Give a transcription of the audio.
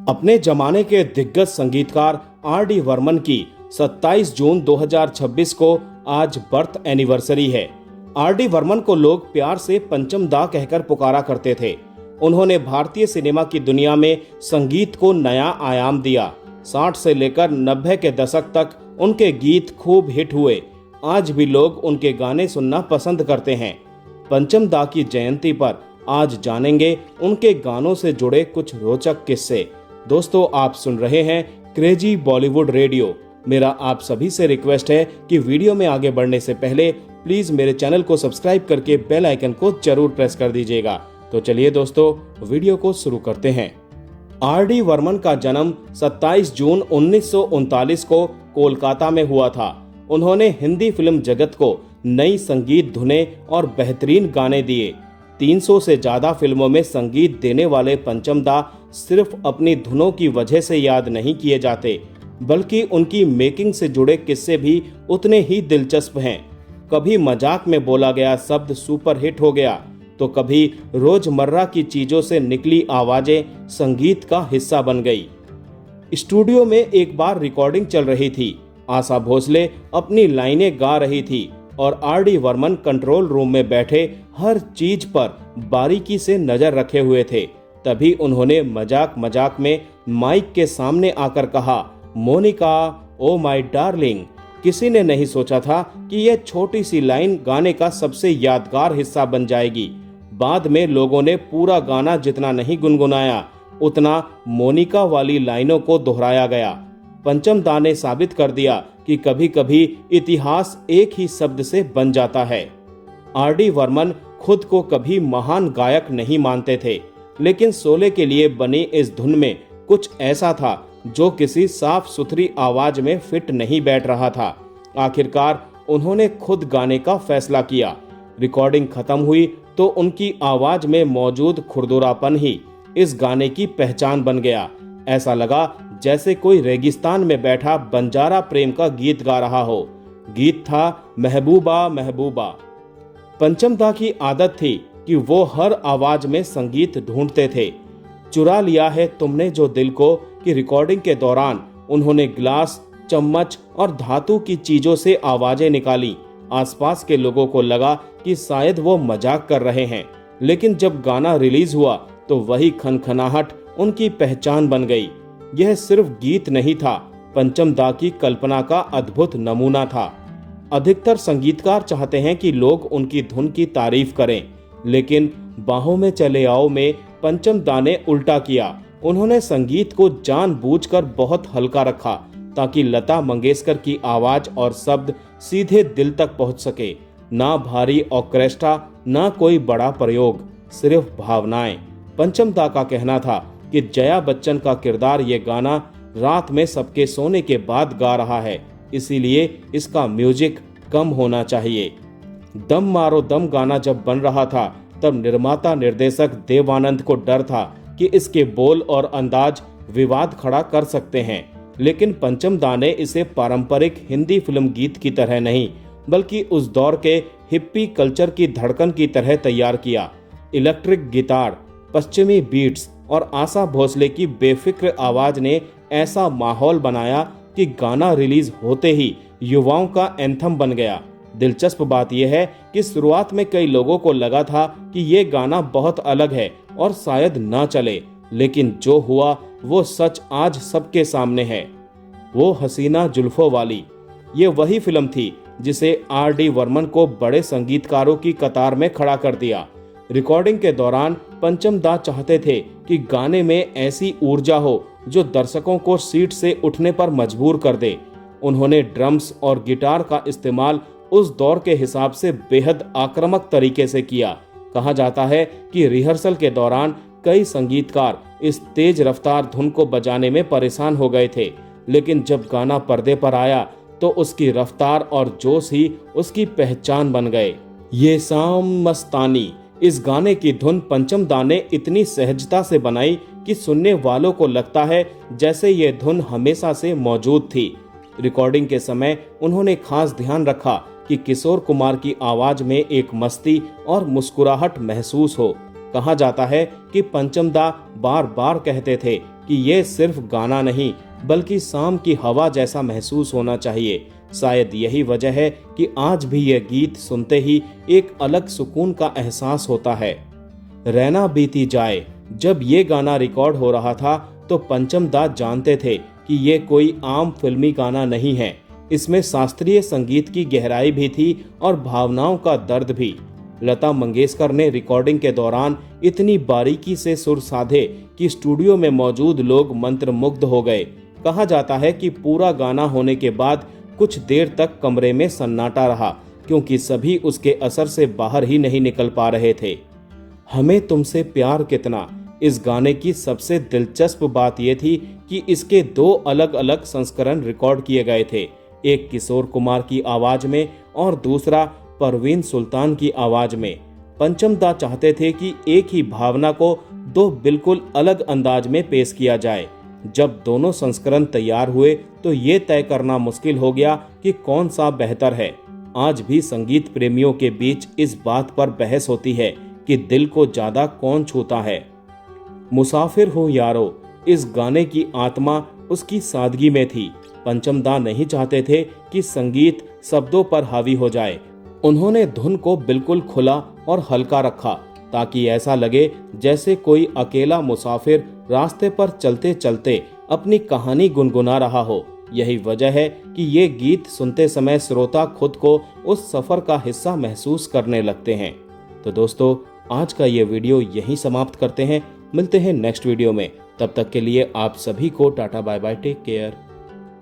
अपने जमाने के दिग्गज संगीतकार आर.डी. बर्मन की 27 जून 2026 को आज बर्थ एनिवर्सरी है। आर.डी. बर्मन को लोग प्यार से पंचम दा कहकर पुकारा करते थे। उन्होंने भारतीय सिनेमा की दुनिया में संगीत को नया आयाम दिया। 60 से लेकर 90 के दशक तक उनके गीत खूब हिट हुए। आज भी लोग उनके गाने सुनना पसंद करते हैं। पंचम दा की जयंती पर आज जानेंगे उनके गानों से जुड़े कुछ रोचक किस्से। दोस्तों, आप सुन रहे हैं क्रेजी बॉलीवुड रेडियो। मेरा आप सभी से रिक्वेस्ट है कि वीडियो में आगे बढ़ने से पहले प्लीज मेरे चैनल को सब्सक्राइब करके बेल आइकन को जरूर प्रेस कर दीजिएगा। तो चलिए दोस्तों, वीडियो को शुरू करते हैं। आर.डी. बर्मन का जन्म 27 जून 1939 को कोलकाता में हुआ था। उन्होंने हिंदी फिल्म जगत को नई संगीत धुनें और बेहतरीन गाने दिए। 300 से ज्यादा फिल्मों में संगीत देने वाले पंचम दा सिर्फ अपनी धुनों की वजह से याद नहीं किए जाते, बल्कि उनकी मेकिंग से जुड़े किस्से भी उतने ही दिलचस्प हैं। कभी मजाक में बोला गया शब्द सुपरहिट हो गया, तो कभी रोजमर्रा की चीजों से निकली आवाजें संगीत का हिस्सा बन गई। स्टूडियो में एक बार रिकॉर्डिंग चल रही थी। आशा भोसले अपनी लाइनें गा रही थी और आर.डी. बर्मन कंट्रोल रूम में बैठे हर चीज पर बारीकी से नजर रखे हुए थे। तभी उन्होंने मजाक मजाक में माइक के सामने आकर कहा, मोनिका, ओ माय डार्लिंग। किसी ने नहीं सोचा था कि यह छोटी सी लाइन गाने का सबसे यादगार हिस्सा बन जाएगी। बाद में लोगों ने पूरा गाना जितना नहीं गुनगुनाया, उतना मोनिका वाली लाइनों को दोहराया गया। पंचम दा ने साबित कर दिया कि कभी कभी इतिहास एक ही शब्द से बन जाता है। आर.डी. बर्मन खुद को कभी महान गायक नहीं मानते थे, लेकिन शोले के लिए बनी इस धुन में कुछ ऐसा था जो किसी साफ सुथरी आवाज में फिट नहीं बैठ रहा था। आखिरकार उन्होंने खुद गाने का फैसला किया। रिकॉर्डिंग खत्म हुई तो उनकी आवाज में मौजूद खुरदुरापन ही इस गाने की पहचान बन गया। ऐसा लगा जैसे कोई रेगिस्तान में बैठा बंजारा प्रेम का गीत गा रहा हो। गीत था महबूबा महबूबा। पंचम दा की आदत थी कि वो हर आवाज में संगीत ढूंढते थे। चुरा लिया है तुमने जो दिल को कि रिकॉर्डिंग के दौरान उन्होंने ग्लास, चम्मच और धातु की चीजों से आवाजें निकाली। आसपास के लोगों को लगा कि शायद वो मजाक कर रहे हैं, लेकिन जब गाना रिलीज हुआ तो वही खनखनाहट उनकी पहचान बन गई। यह सिर्फ गीत नहीं था, पंचम दा की कल्पना का अद्भुत नमूना था। अधिकतर संगीतकार चाहते हैं कि लोग उनकी धुन की तारीफ करें, लेकिन बाहों में चले आओ में पंचम दा ने उल्टा किया। उन्होंने संगीत को जानबूझकर बहुत हल्का रखा ताकि लता मंगेशकर की आवाज और शब्द सीधे दिल तक पहुंच सके। ना भारी ऑर्केस्ट्रा, ना कोई बड़ा प्रयोग, सिर्फ भावनाएं। पंचम दा का कहना था कि जया बच्चन का किरदार ये गाना रात में सबके सोने के बाद गा रहा है, इसीलिए इसका म्यूजिक कम होना चाहिए। दम मारो दम गाना जब बन रहा था तब निर्माता निर्देशक देवानंद को डर था कि इसके बोल और अंदाज विवाद खड़ा कर सकते हैं, लेकिन पंचम दा ने इसे पारंपरिक हिंदी फिल्म गीत की तरह नहीं, बल्कि उस दौर के हिप्पी कल्चर की धड़कन की तरह तैयार किया। इलेक्ट्रिक गिटार, पश्चिमी बीट्स और आशा भोसले की बेफिक्र आवाज ने ऐसा माहौल बनाया कि गाना रिलीज होते ही युवाओं का एंथम बन गया। दिलचस्प बात यह है कि शुरुआत में कई लोगों को लगा था कि ये गाना बहुत अलग है और शायद ना चले, लेकिन जो हुआ वो सच आज सबके सामने है। वो हसीना जुल्फों वाली, ये वही फिल्म थी जिसे आर.डी. बर्मन को बड़े संगीतकारों की कतार में खड़ा कर दिया। रिकॉर्डिंग के दौरान पंचम दा चाहते थे कि गाने में ऐसी ऊर्जा हो जो दर्शकों को सीट से उठने पर मजबूर कर दे। उन्होंने ड्रम्स और गिटार का इस्तेमाल उस दौर के हिसाब से बेहद आक्रामक तरीके से किया। कहा जाता है कि रिहर्सल के दौरान कई संगीतकार इस तेज रफ्तार धुन को बजाने में परेशान हो गए थे, लेकिन जब गाना पर्दे पर आया तो उसकी रफ्तार और जोश ही उसकी पहचान बन गए। ये शाम मस्तानी, इस गाने की धुन पंचम दा ने इतनी सहजता से बनाई कि सुनने वालों को लगता है जैसे ये धुन हमेशा से मौजूद थी। रिकॉर्डिंग के समय उन्होंने खास ध्यान रखा कि किशोर कुमार की आवाज में एक मस्ती और मुस्कुराहट महसूस हो। कहा जाता है कि पंचम दा बार बार कहते थे कि ये सिर्फ गाना नहीं बल्कि शाम की हवा जैसा महसूस होना चाहिए। शायद यही वजह है कि आज भी यह गीत सुनते ही एक अलग सुकून का एहसास होता है। रहना बीती जाए, जब ये गाना रिकॉर्ड हो रहा था तो पंचम दा जानते थे कि ये कोई आम फिल्मी गाना नहीं है। इसमें शास्त्रीय संगीत की गहराई भी थी और भावनाओं का दर्द भी। लता मंगेशकर ने रिकॉर्डिंग के दौरान इतनी बारीकी से सुर साधे कि स्टूडियो में मौजूद लोग मंत्रमुग्ध हो गए। कहा जाता है कि पूरा गाना होने के बाद कुछ देर तक कमरे में सन्नाटा रहा, क्योंकि सभी उसके असर से बाहर ही नहीं निकल पा रहे थे। हमें तुमसे प्यार कितना, इस गाने की सबसे दिलचस्प बात यह थी कि इसके 2 अलग अलग संस्करण रिकॉर्ड किए गए थे, एक किशोर कुमार की आवाज में और दूसरा परवीन सुल्तान की आवाज में। पंचम दा चाहते थे कि एक ही भावना को 2 बिल्कुल अलग अंदाज में पेश किया जाए। जब दोनों संस्करण तैयार हुए तो ये तय करना मुश्किल हो गया कि कौन सा बेहतर है। आज भी संगीत प्रेमियों के बीच इस बात पर बहस होती है कि दिल को ज्यादा कौन छूता है। मुसाफिर हूँ यारो, इस गाने की आत्मा उसकी सादगी में थी। पंचम दा नहीं चाहते थे कि संगीत शब्दों पर हावी हो जाए। उन्होंने धुन को बिल्कुल खुला और हल्का रखा, ताकि ऐसा लगे जैसे कोई अकेला मुसाफिर रास्ते पर चलते चलते अपनी कहानी गुनगुना रहा हो। यही वजह है कि ये गीत सुनते समय श्रोता खुद को उस सफर का हिस्सा महसूस करने लगते हैं। तो दोस्तों, आज का ये वीडियो यहीं समाप्त करते हैं। मिलते हैं नेक्स्ट वीडियो में। तब तक के लिए आप सभी को tata bye bye, take care.